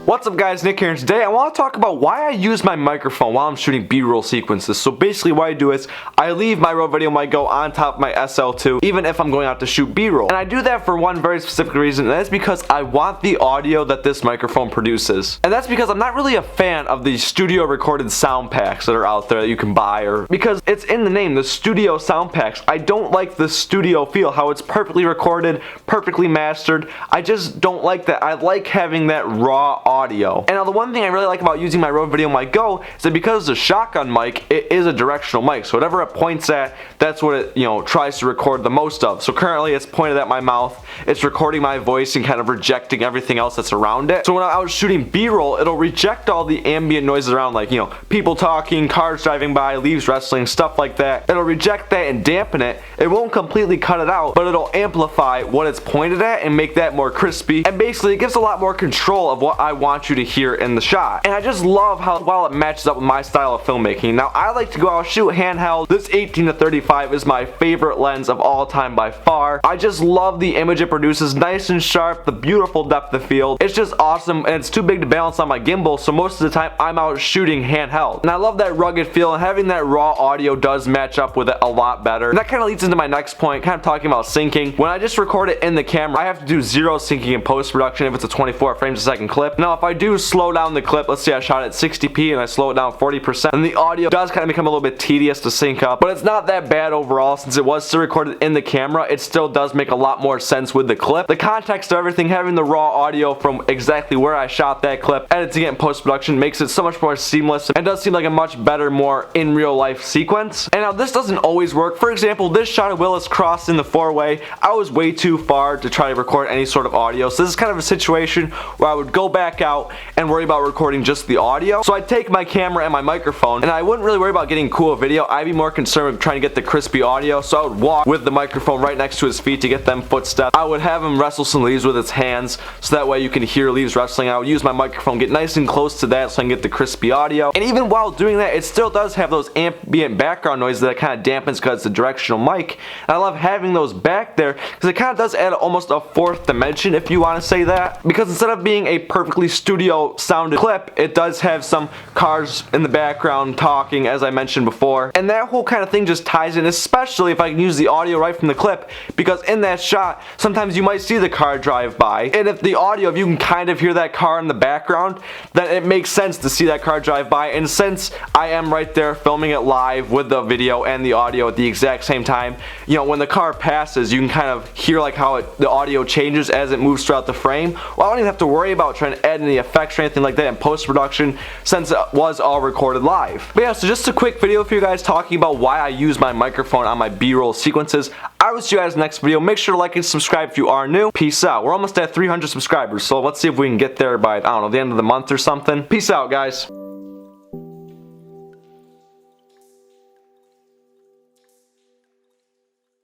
What's up guys, Nick here, and today I want to talk about why I use my microphone while I'm shooting B-roll sequences. So basically what I do is, I leave my raw video mic go on top of my SL2 even if I'm going out to shoot B-roll. And I do that for one very specific reason, and that's because I want the audio that this microphone produces. And that's because I'm not really a fan of the studio recorded sound packs that are out there that you can buy, or because it's in the name, the studio sound packs. I don't like the studio feel, how it's perfectly recorded, perfectly mastered. I just don't like that. I like having that raw audio. And now the one thing I really like about using my Rode Video Mic Go is that because it's a shotgun mic, it is a directional mic. So whatever it points at, that's what it, tries to record the most of. So currently it's pointed at my mouth, it's recording my voice and kind of rejecting everything else that's around it. So when I was shooting B-roll, it'll reject all the ambient noises around, like, people talking, cars driving by, leaves rustling, stuff like that. It'll reject that and dampen it. It won't completely cut it out, but it'll amplify what it's pointed at and make that more crispy. And basically it gives a lot more control of what I want you to hear in the shot. And I just love how well it matches up with my style of filmmaking. Now I like to go out shoot handheld. This 18-35 is my favorite lens of all time by far. I just love the image it produces, nice and sharp, the beautiful depth of field. It's just awesome, and it's too big to balance on my gimbal, so most of the time I'm out shooting handheld. And I love that rugged feel, and having that raw audio does match up with it a lot better. And that kind of leads into my next point, kind of talking about syncing. When I just record it in the camera, I have to do zero syncing in post-production if it's a 24 frames a second clip. Now if I do slow down the clip, let's say I shot at 60p and I slow it down 40%, and the audio does kind of become a little bit tedious to sync up, but it's not that bad overall. Since it was still recorded in the camera, it still does make a lot more sense with the clip. The context of everything, having the raw audio from exactly where I shot that clip, editing it in post-production makes it so much more seamless and does seem like a much better, more in real life sequence. And now this doesn't always work. For example, this shot of Willis crossing the four-way, I was way too far to try to record any sort of audio. So this is kind of a situation where I would go back out and worry about recording just the audio. So I'd take my camera and my microphone, and I wouldn't really worry about getting cool video. I'd be more concerned with trying to get the crispy audio. So I would walk with the microphone right next to his feet to get them footsteps. I would have him wrestle some leaves with his hands, so that way you can hear leaves wrestling. I would use my microphone, get nice and close to that so I can get the crispy audio. And even while doing that, it still does have those ambient background noises that it kind of dampens because it's a directional mic. And I love having those back there because it kind of does add almost a fourth dimension, if you want to say that. Because instead of being a perfectly studio sounded clip, it does have some cars in the background talking, as I mentioned before. And that whole kind of thing just ties in, especially if I can use the audio right from the clip, because in that shot, sometimes you might see the car drive by, and if the audio, if you can kind of hear that car in the background, then it makes sense to see that car drive by. And since I am right there filming it live with the video and the audio at the exact same time, when the car passes, you can kind of hear like how the audio changes as it moves throughout the frame. Well, I don't even have to worry about trying to add any effects or anything like that in post-production, since it was all recorded live. But yeah, so just a quick video for you guys talking about why I use my microphone on my B-roll sequences. I will see you guys in the next video. Make sure to like and subscribe if you are new. Peace out. We're almost at 300 subscribers, so let's see if we can get there by, I don't know, the end of the month or something. Peace out, guys.